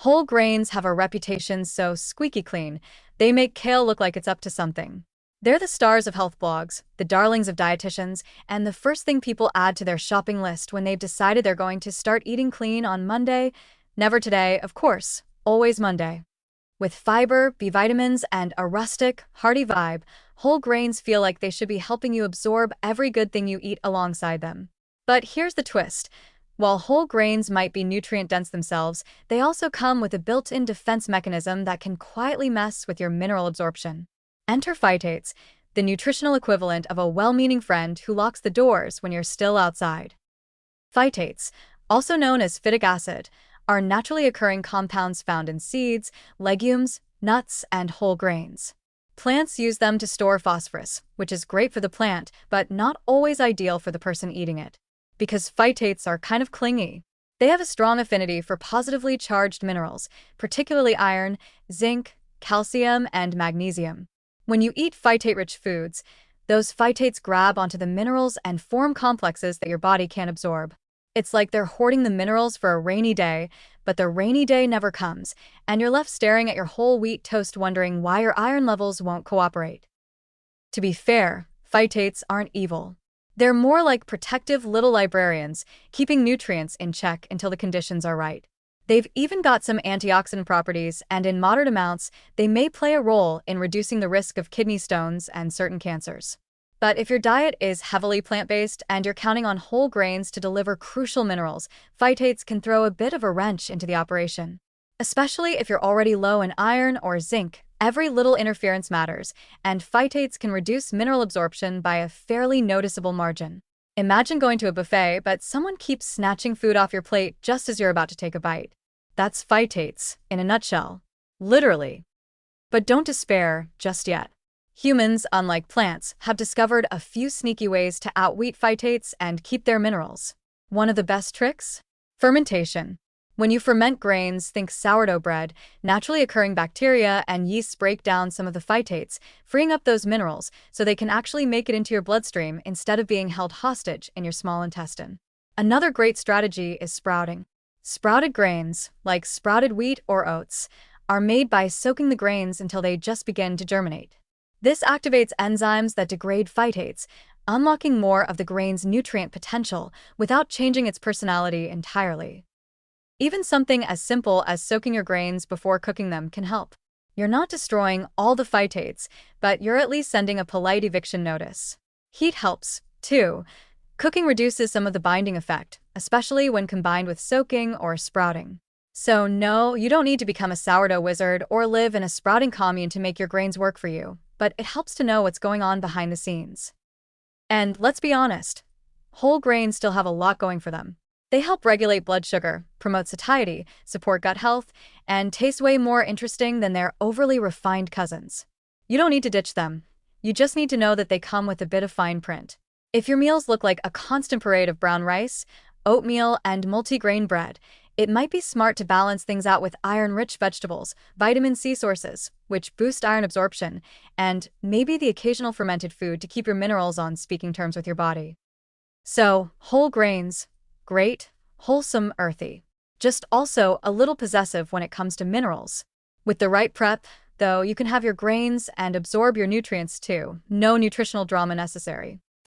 Whole grains have a reputation so squeaky clean, they make kale look like it's up to something. They're the stars of health blogs, the darlings of dietitians, and the first thing people add to their shopping list when they've decided they're going to start eating clean on Monday. Never today, of course, always Monday. With fiber, B vitamins, and a rustic, hearty vibe, whole grains feel like they should be helping you absorb every good thing you eat alongside them. But here's the twist. While whole grains might be nutrient-dense themselves, they also come with a built-in defense mechanism that can quietly mess with your mineral absorption. Enter phytates, the nutritional equivalent of a well-meaning friend who locks the doors when you're still outside. Phytates, also known as phytic acid, are naturally occurring compounds found in seeds, legumes, nuts, and whole grains. Plants use them to store phosphorus, which is great for the plant, but not always ideal for the person eating it. Because phytates are kind of clingy. They have a strong affinity for positively charged minerals, particularly iron, zinc, calcium, and magnesium. When you eat phytate-rich foods, those phytates grab onto the minerals and form complexes that your body can't absorb. It's like they're hoarding the minerals for a rainy day, but the rainy day never comes, and you're left staring at your whole wheat toast wondering why your iron levels won't cooperate. To be fair, phytates aren't evil. They're more like protective little librarians, keeping nutrients in check until the conditions are right. They've even got some antioxidant properties, and in moderate amounts, they may play a role in reducing the risk of kidney stones and certain cancers. But if your diet is heavily plant-based and you're counting on whole grains to deliver crucial minerals, phytates can throw a bit of a wrench into the operation. Especially if you're already low in iron or zinc, every little interference matters, and phytates can reduce mineral absorption by a fairly noticeable margin. Imagine going to a buffet, but someone keeps snatching food off your plate just as you're about to take a bite. That's phytates, in a nutshell. Literally. But don't despair just yet. Humans, unlike plants, have discovered a few sneaky ways to outweed phytates and keep their minerals. One of the best tricks? Fermentation. When you ferment grains, think sourdough bread, naturally occurring bacteria and yeasts break down some of the phytates, freeing up those minerals so they can actually make it into your bloodstream instead of being held hostage in your small intestine. Another great strategy is sprouting. Sprouted grains, like sprouted wheat or oats, are made by soaking the grains until they just begin to germinate. This activates enzymes that degrade phytates, unlocking more of the grain's nutrient potential without changing its personality entirely. Even something as simple as soaking your grains before cooking them can help. You're not destroying all the phytates, but you're at least sending a polite eviction notice. Heat helps, too. Cooking reduces some of the binding effect, especially when combined with soaking or sprouting. So no, you don't need to become a sourdough wizard or live in a sprouting commune to make your grains work for you, but it helps to know what's going on behind the scenes. And let's be honest, whole grains still have a lot going for them. They help regulate blood sugar, promote satiety, support gut health, and taste way more interesting than their overly refined cousins. You don't need to ditch them. You just need to know that they come with a bit of fine print. If your meals look like a constant parade of brown rice, oatmeal, and multigrain bread, it might be smart to balance things out with iron-rich vegetables, vitamin C sources, which boost iron absorption, and maybe the occasional fermented food to keep your minerals on speaking terms with your body. So, whole grains, great, wholesome, earthy. Just also a little possessive when it comes to minerals. With the right prep, though, you can have your grains and absorb your nutrients too. No nutritional drama necessary.